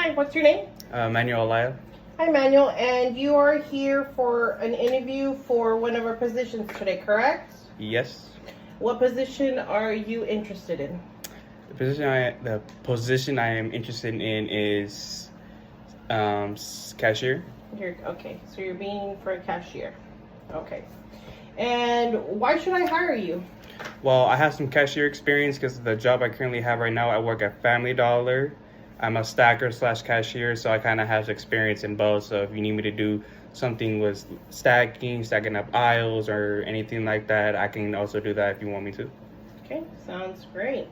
Hi, what's your name? Manuel Alaya. Hi, Manuel, and you are here for an interview for one of our positions today, correct? Yes. What position are you interested in? The position I am interested in is cashier. So you're being for a cashier. Okay. And why should I hire you? Well, I have some cashier experience because the job I currently have right now, I work at Family Dollar. I'm a stacker slash cashier, so I kind of have experience in both. So if you need me to do something with stacking up aisles or anything like that, I can also do that if you want me to. Okay, sounds great.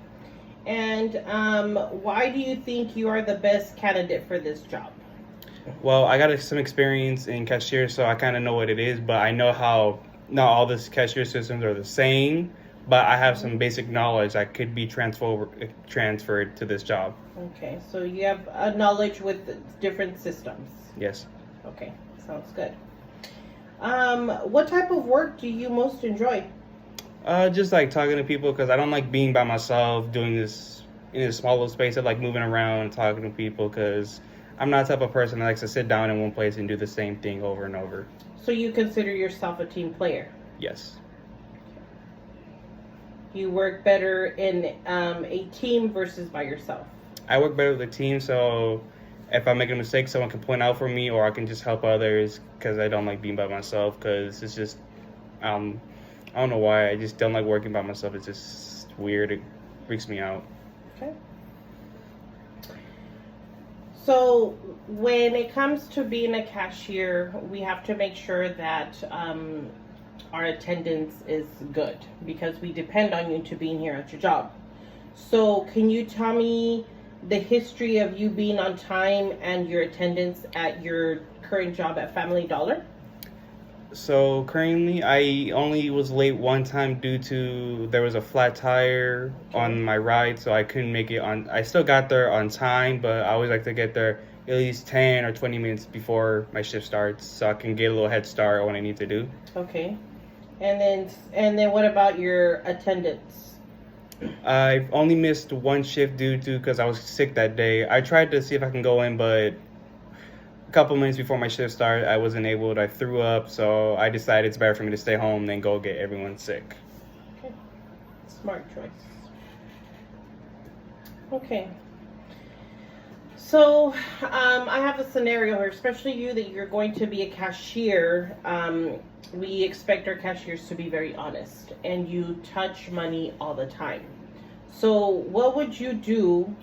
And why do you think you are the best candidate for this job? Well, I got some experience in cashier, so I kind of know what it is, but I know how not all the cashier systems are the same, but I have some basic knowledge that could be transferred to this job. Okay, so you have a knowledge with different systems. Yes. Okay, sounds good. What type of work do you most enjoy? Just like talking to people because I don't like being by myself doing this in a small little space. I like moving around and talking to people because I'm not the type of person that likes to sit down in one place and do the same thing over and over. So you consider yourself a team player? Yes. You work better in a team versus by yourself? I work better with a team, so if I make a mistake, someone can point out for me, or I can just help others because I don't like being by myself because it's just, I don't know why. I just don't like working by myself. It's just weird. It freaks me out. Okay. So when it comes to being a cashier, we have to make sure that our attendance is good because we depend on you to being here at your job. So can you tell me the history of you being on time and your attendance at your current job at Family Dollar? So currently, I only was late one time due to there was a flat tire on my ride, so I couldn't make it on. I still got there on time, but I always like to get there at least 10 or 20 minutes before my shift starts, so I can get a little head start on what I need to do. Okay. And then what about your attendance? I've only missed one shift due to because I was sick that day. I tried to see if I can go in, but a couple minutes before my shift started, I wasn't able to. I threw up, so I decided it's better for me to stay home than go get everyone sick. Okay. Smart choice. Okay. So, I have a scenario here, especially you that you're going to be a cashier. We expect our cashiers to be very honest, and you touch money all the time. So, what would you do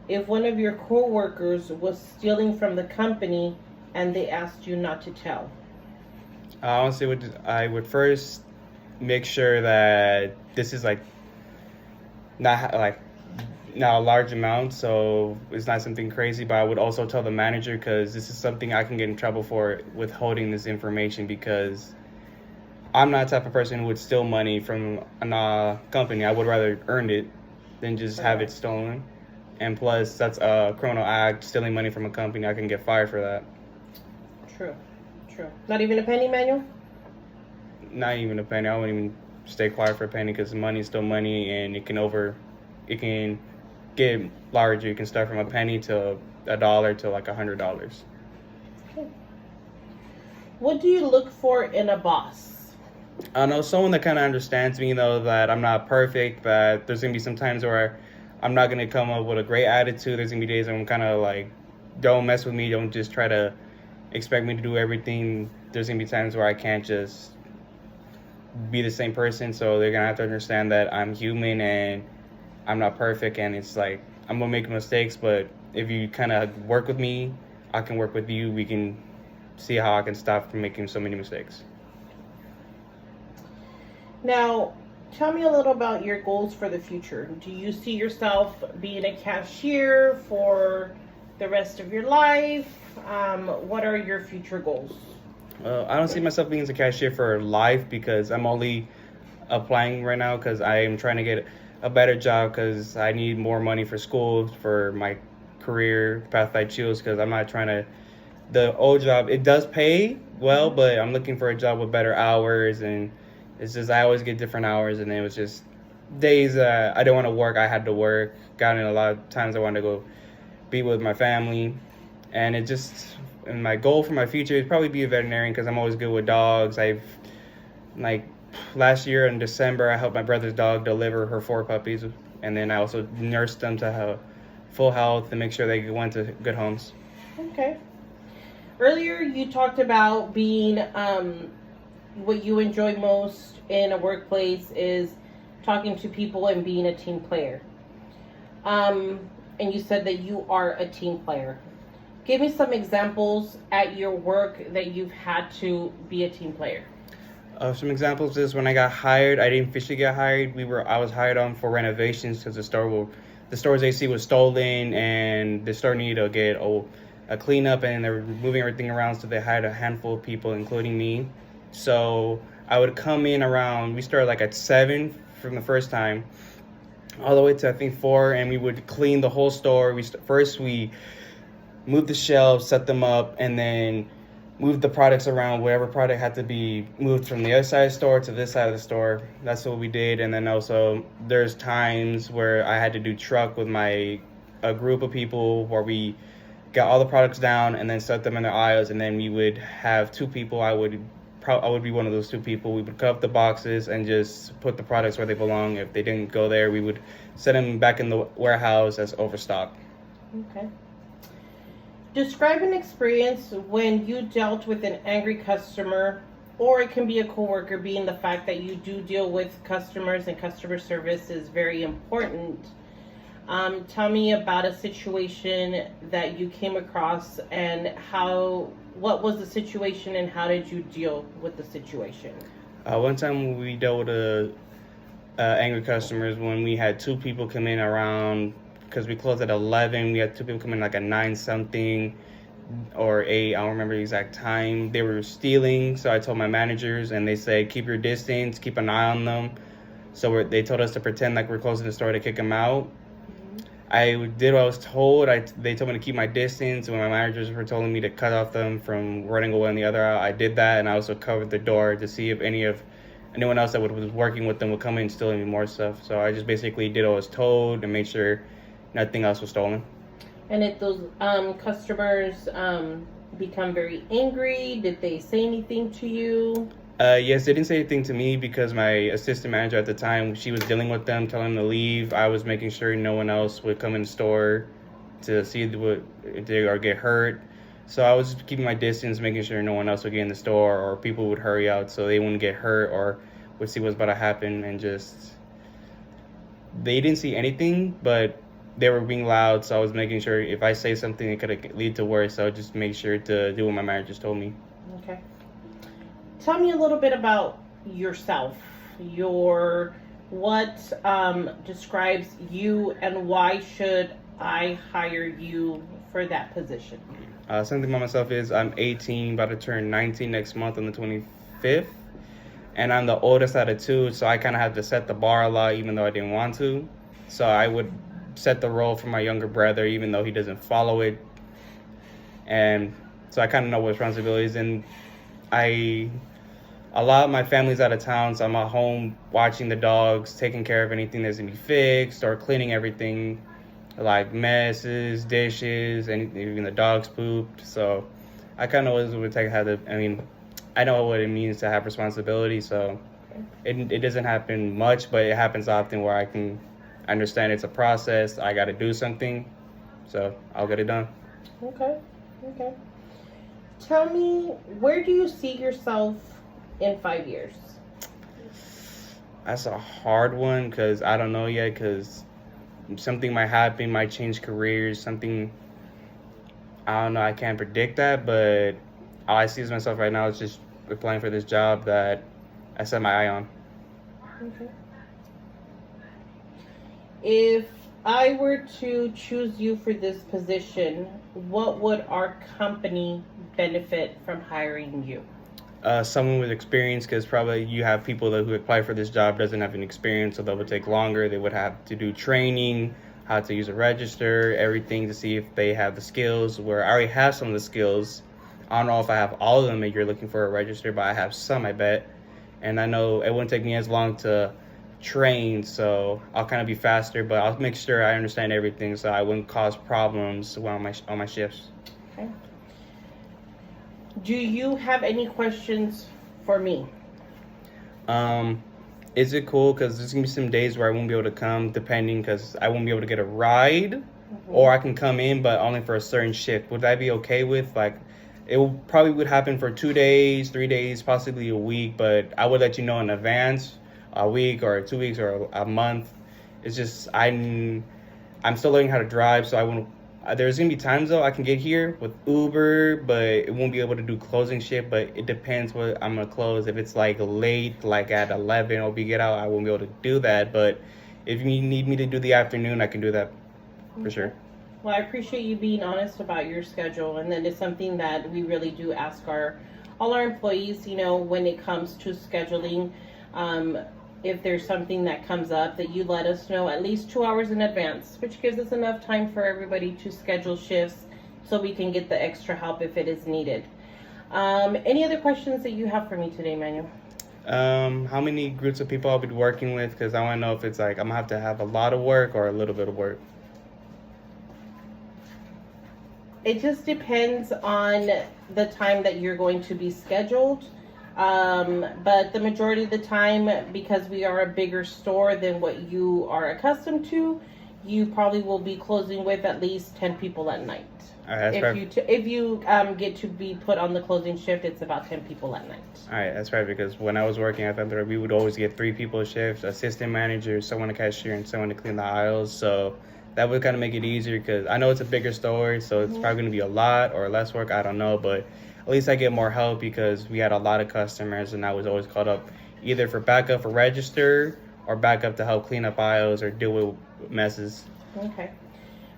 if one of your coworkers was stealing from the company and they asked you not to tell? Honestly, I would first make sure that this is like not a large amount, so it's not something crazy. But I would also tell the manager because this is something I can get in trouble for withholding this information because I'm not the type of person who would steal money from a company. I would rather earn it than just have it stolen. And plus, that's a criminal act. Stealing money from a company, I can get fired for that. True. Not even a penny, Manuel? Not even a penny. I wouldn't even stay quiet for a penny because money is still money, and it can get larger. You can start from a penny to $1 to like $100. Okay. What do you look for in a boss? I know someone that kind of understands me, though, that I'm not perfect, that there's going to be some times where I'm not going to come up with a great attitude. There's going to be days I'm kind of like, don't mess with me. Don't just try to expect me to do everything. There's going to be times where I can't just be the same person. So they're going to have to understand that I'm human and I'm not perfect. And it's like, I'm going to make mistakes. But if you kind of work with me, I can work with you. We can see how I can stop from making so many mistakes. Now, tell me a little about your goals for the future. Do you see yourself being a cashier for the rest of your life? What are your future goals? I don't see myself being a cashier for life because I'm only applying right now because I am trying to get a better job because I need more money for school, for my career path I choose because I'm not trying to. The old job, it does pay well, but I'm looking for a job with better hours, and it's just I always get different hours, and it was just days I didn't want to work, I had to work. Got in a lot of times I wanted to go be with my family, And and my goal for my future is probably be a veterinarian because I'm always good with dogs. Like, last year in December, I helped my brother's dog deliver her 4 puppies. And then I also nursed them to have full health and make sure they went to good homes. Okay. Earlier, you talked about being what you enjoy most in a workplace is talking to people and being a team player. And you said that you are a team player. Give me some examples at your work that you've had to be a team player. Some examples is when I got hired. I didn't officially get hired. I was hired on for renovations because the store's AC was stolen and the store needed to get a cleanup, and they were moving everything around, so they hired a handful of people, including me. So I would come in around. We started like at 7 from the first time, all the way to I think 4, and we would clean the whole store. First we moved the shelves, set them up, and then moved the products around. Whatever product had to be moved from the other side of the store to this side of the store. That's what we did. And then also there's times where I had to do truck with a group of people where we got all the products down and then set them in their aisles, and then we would have 2 people. I would be one of those 2 people. We would cut up the boxes and just put the products where they belong. If they didn't go there, we would set them back in the warehouse as overstock. Okay. Describe an experience when you dealt with an angry customer, or it can be a coworker, being the fact that you do deal with customers and customer service is very important. Tell me about a situation that you came across and what was the situation and how did you deal with the situation? One time we dealt with angry customers when we had 2 people come in around, because we closed at 11. We had 2 people come in like at 9 something or 8. I don't remember the exact time. They were stealing, so I told my managers, and they said keep your distance, keep an eye on them. So they told us to pretend like we're closing the store to kick them out. I did what I was told. They told me to keep my distance. When my managers were telling me to cut off them from running away on the other aisle, I did that, and I also covered the door to see if anyone else that was working with them would come in and steal any more stuff. So I just basically did what I was told and made sure nothing else was stolen. And if those customers become very angry, did they say anything to you? Yes, they didn't say anything to me because my assistant manager at the time, she was dealing with them, telling them to leave. I was making sure no one else would come in the store to see if they or get hurt. So I was keeping my distance, making sure no one else would get in the store or people would hurry out so they wouldn't get hurt or would see what's about to happen. And they didn't see anything, but they were being loud. So I was making sure if I say something, it could lead to worse. So I would just make sure to do what my managers told me. Okay. Tell me a little bit about yourself. What describes you, and why should I hire you for that position? Something about myself is I'm 18, about to turn 19 next month on the 25th. And I'm the oldest out of 2, so I kind of have to set the bar a lot, even though I didn't want to. So I would set the role for my younger brother, even though he doesn't follow it. And so I kind of know what responsibilities. And a lot of my family's out of town, so I'm at home watching the dogs, taking care of anything that's going to be fixed, or cleaning everything, like messes, dishes, even the dogs pooped. So I kind of know what it would take I know what it means to have responsibility, so it doesn't happen much, but it happens often where I can understand it's a process. I got to do something, so I'll get it done. Okay. Tell me, where do you see yourself in 5 years? That's a hard one because I don't know yet, because something might happen, might change careers, something, I don't know, I can't predict that, but all I see as myself right now is just applying for this job that I set my eye on. Okay. If I were to choose you for this position, what would our company benefit from hiring you? Someone with experience, because probably you have people who apply for this job doesn't have any experience, so that would take longer. They would have to do training, how to use a register, everything to see if they have the skills, where I already have some of the skills. I don't know if I have all of them if you're looking for a register, but I have some, I bet. And I know it wouldn't take me as long to train, so I'll kind of be faster, but I'll make sure I understand everything so I wouldn't cause problems on my shifts. Okay. Do you have any questions for me? Is it cool? Because there's gonna be some days where I won't be able to come, depending, because I won't be able to get a ride, or I can come in, but only for a certain shift. Would I be okay with, like, probably would happen for 2 days, 3 days, possibly a week, but I would let you know in advance, a week or 2 weeks or a month. It's just I'm still learning how to drive, so I won't. There's gonna be times though I can get here with Uber, but it won't be able to do closing shift. But it depends what I'm gonna close. If it's like late, like at 11, or we get out, I won't be able to do that. But if you need me to do the afternoon, I can do that for sure. Well, I appreciate you being honest about your schedule, and then it's something that we really do ask all our employees. You know, when it comes to scheduling, if there's something that comes up, that you let us know at least 2 hours in advance, which gives us enough time for everybody to schedule shifts so we can get the extra help if it is needed. Any other questions that you have for me today, Manuel? How many groups of people I'll be working with? Because I want to know if it's like I'm gonna have a lot of work or a little bit of work. It just depends on the time that you're going to be scheduled. But the majority of the time, because we are a bigger store than what you are accustomed to, you probably will be closing with at least 10 people at night. All right, If you get to be put on the closing shift, it's about 10 people at night. All right, that's right, because when I was working at Thunder, we would always get 3 people a shift, assistant manager, someone to cashier, and someone to clean the aisles. So that would kind of make it easier, because I know it's a bigger store, so it's probably going to be a lot or less work. I don't know, but at least I get more help because we had a lot of customers, and I was always called up either for backup for register or backup to help clean up aisles or deal with messes.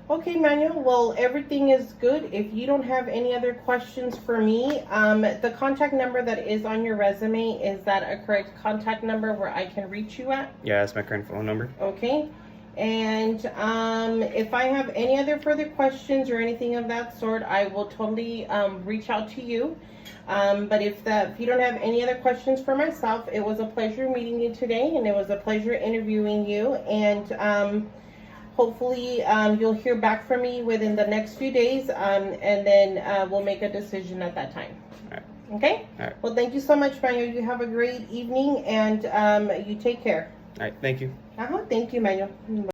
Okay, Manuel. Well, everything is good. If you don't have any other questions for me, the contact number that is on your resume, is that a correct contact number where I can reach you at? Yeah, that's my current phone number. Okay. And if I have any other further questions or anything of that sort, I will totally reach out to you. But if you don't have any other questions for myself, it was a pleasure meeting you today, and it was a pleasure interviewing you. And hopefully you'll hear back from me within the next few days, and then we'll make a decision at that time. All right. Okay? All right. Well, thank you so much, Manuel. You have a great evening, and you take care. All right, thank you. Thank you, Manuel.